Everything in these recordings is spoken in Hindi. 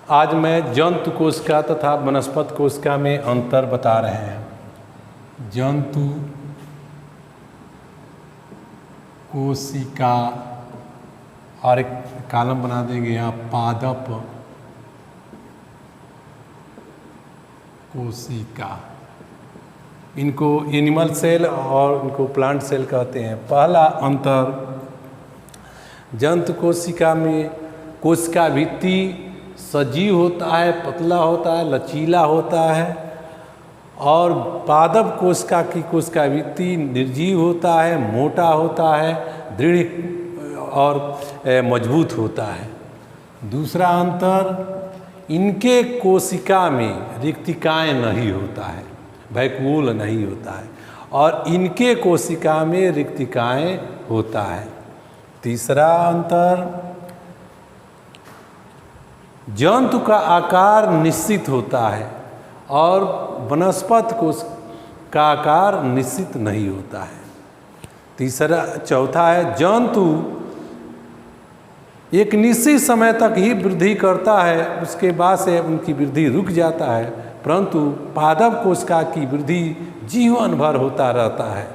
आज मैं जंतु कोशिका तथा वनस्पति कोशिका में अंतर बता रहे हैं। जंतु कोशिका और एक कॉलम बना देंगे यहाँ पादप कोशिका। इनको एनिमल सेल और इनको प्लांट सेल कहते हैं। पहला अंतर, जंतु कोशिका में कोशिका भित्ति सजीव होता है, पतला होता है, लचीला होता है, और पादप कोशिका की कोशिका भित्ति निर्जीव होता है, मोटा होता है, दृढ़ और मजबूत होता है। दूसरा अंतर, इनके कोशिका में रिक्तिकाएं नहीं होता है, वैक्यूल नहीं होता है, और इनके कोशिका में रिक्तिकाएं होता है। तीसरा अंतर, जंतु का आकार निश्चित होता है और वनस्पति का आकार निश्चित नहीं होता है। चौथा है, जंतु एक निश्चित समय तक ही वृद्धि करता है, उसके बाद से उनकी वृद्धि रुक जाता है, परंतु पादप कोशिका की वृद्धि जीवन भर होता रहता है।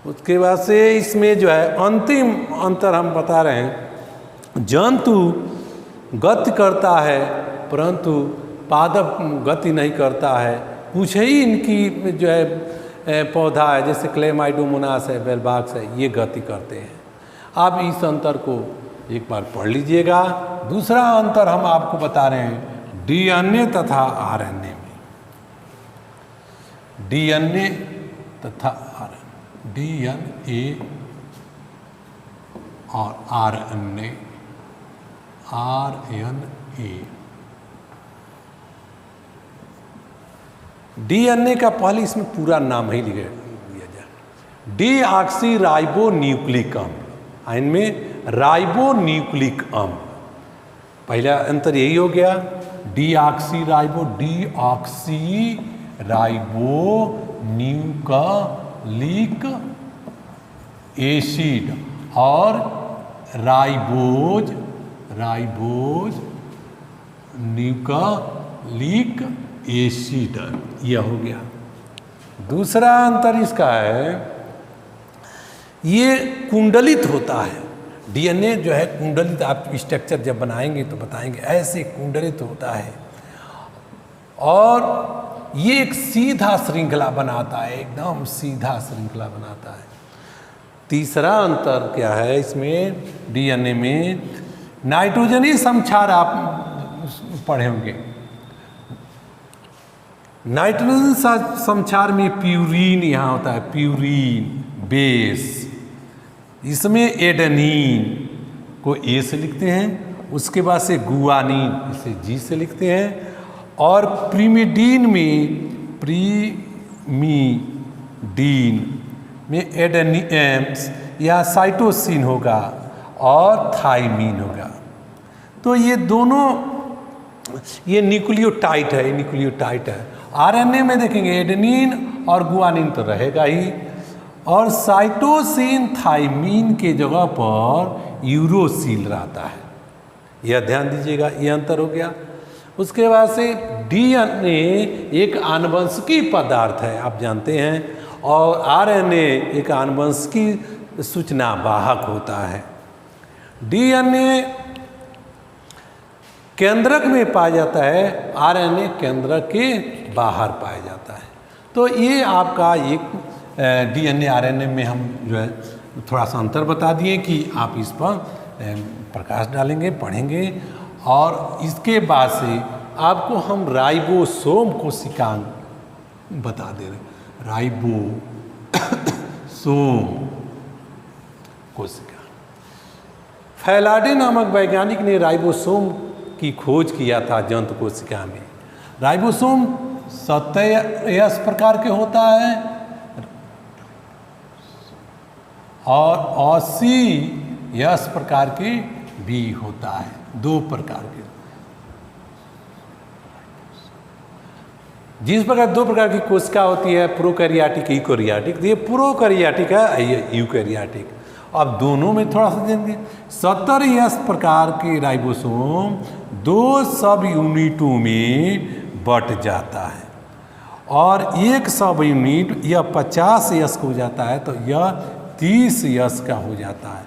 उसके बाद से इसमें जो है अंतिम अंतर हम बता रहे हैं, जंतु गति करता है परंतु पादप गति नहीं करता है। कुछ ही इनकी जो है पौधा है, जैसे क्लेमाइडोमोनास है, बेलबाक्स है, ये गति करते हैं। आप इस अंतर को एक बार पढ़ लीजिएगा। दूसरा अंतर हम आपको बता रहे हैं डीएनए तथा आरएनए में। डीएनए तथा आरएनए, डीएनए और आरएनए, आरएनए। डीएनए का पहले इसमें पूरा नाम ही लिया जाए, डीऑक्सी राइबो न्यूक्लिक अम्ल, इनमें राइबो न्यूक्लिक अम्ल। पहला अंतर यही हो गया, deoxy ribo, deoxy ribo nucleic acid और राइबोज न्यूक्लिक एसिड, यह हो गया। दूसरा अंतर इसका है, ये कुंडलित होता है। डीएनए जो है कुंडलित, आप स्ट्रक्चर जब बनाएंगे तो बताएंगे, ऐसे कुंडलित होता है और ये एक सीधा श्रृंखला बनाता है, एकदम सीधा श्रृंखला बनाता है। तीसरा अंतर क्या है इसमें, डीएनए में नाइट्रोजनी समक्षार आप पढ़े होंगे। नाइट्रोजन समक्षार में प्यूरीन यहाँ होता है, प्यूरीन बेस। इसमें एडेनिन को ए से लिखते हैं, उसके बाद से गुआनिन इसे जी से लिखते हैं, और प्रीमिडीन में, प्रीमिडीन में एडेनिन या साइटोसिन होगा और थाइमीन होगा। तो ये दोनों, ये न्यूक्लियोटाइड है, न्यूक्लियोटाइड है। आरएनए में देखेंगे एडेनिन और गुआनिन तो रहेगा ही, और साइटोसिन थाइमीन के जगह पर यूरोसिल रहता है। यह ध्यान दीजिएगा, यह अंतर हो गया। उसके बाद से डीएनए एक आनुवंशिकी पदार्थ है, आप जानते हैं, और आरएनए एक आनुवंशिकी सूचना वाहक होता है। डीएनए केंद्रक में पाया जाता है, आरएनए केंद्रक के बाहर पाया जाता है। तो ये आपका एक डीएनए आरएनए में हम जो है थोड़ा सा अंतर बता दिए कि आप इस पर प्रकाश डालेंगे, पढ़ेंगे, और इसके बाद से आपको हम राइबोसोम कोशिकांग बता दे रहे, राइबोसोम कोशिका। फैलाडे नामक वैज्ञानिक ने राइबोसोम की खोज किया था जंतु कोशिका में। राइबोसोम 27 प्रकार के होता है और 80 प्रकार के भी होता है, 2 प्रकार के। जिस प्रकार 2 प्रकार की कोशिका होती है, प्रोकैरियोटिक, यूकैरियोटिक, ये प्रोकैरियोटिक है, ये यूकैरियोटिक। अब दोनों में थोड़ा सा देंगे। 70S प्रकार के राइबोसोम 2 सब यूनिटों में बट जाता है और एक सब यूनिट यह 50S का हो जाता है तो यह 30S का हो जाता है।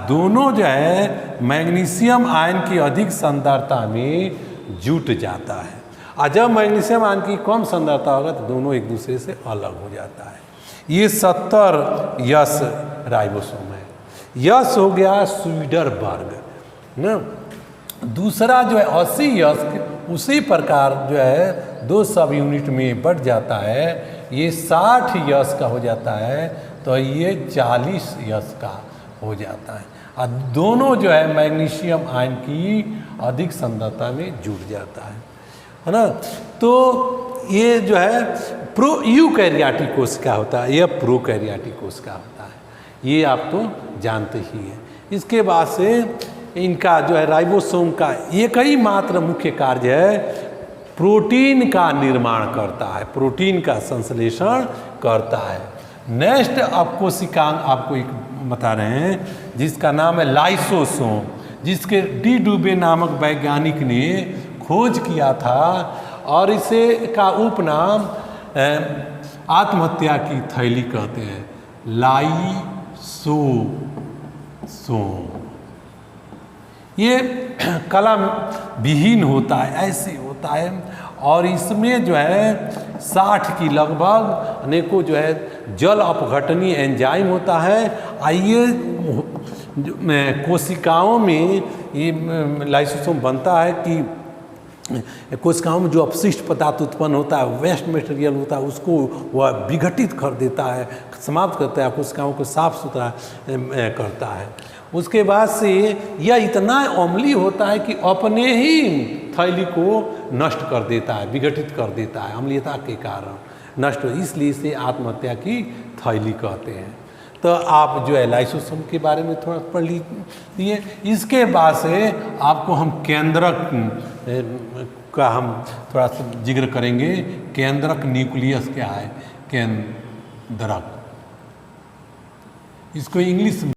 दोनों जो है मैग्नीशियम आयन की अधिक सांद्रता में जुट जाता है और जब मैग्नीशियम आयन की कम सांद्रता होगा तो दोनों एक दूसरे से अलग हो जाता है। ये 70S राइबोसोम है। यस हो गया स्वीडरबर्ग ना। दूसरा जो है 80S उसी प्रकार जो है 2 सब यूनिट में बढ़ जाता है, ये 60S का हो जाता है तो ये 40S का हो जाता है और दोनों जो है मैग्नीशियम आयन की अधिक सांद्रता में जुड़ जाता है ना। तो ये जो है यूकैरियोटिक कोशिका होता है, यह प्रोकैरियोटिक कोशिका होता है, ये आप तो जानते ही हैं। इसके बाद से इनका जो है राइबोसोम का एक ही मात्र मुख्य कार्य है प्रोटीन का निर्माण करता है, प्रोटीन का संश्लेषण करता है। नेक्स्ट अब कोशिकांग आपको एक बता रहे हैं जिसका नाम है लाइसोसोम, जिसके डी डुबे नामक वैज्ञानिक ने खोज किया था और इसे का उपनाम आत्महत्या की थैली कहते हैं, लाइसोसोम। ये कलम विहीन होता है, ऐसे होता है और इसमें जो है 60 की लगभग अनेकों जो है जल अपघटनीय एंजाइम होता है। आइए कोशिकाओं में ये लाइसोसोम बनता है कि कोशिकाओं में जो अपशिष्ट पदार्थ उत्पन्न होता है, वेस्ट मटेरियल होता है, उसको वह विघटित कर देता है, समाप्त करता है, कोशिकाओं को साफ सुथरा करता है। उसके बाद से यह इतना अम्लीय होता है कि अपने ही थैली को नष्ट कर देता है, विघटित कर देता है, अम्लीयता के कारण नष्ट, इसलिए इसे आत्महत्या की थैली कहते हैं। तो आप जो है लाइसोसोम के बारे में थोड़ा पढ़ लीजिए। इसके बाद से आपको हम केंद्रक का हम थोड़ा सा जिक्र करेंगे। केंद्रक न्यूक्लियस क्या है? केंद्रक, इसको इंग्लिश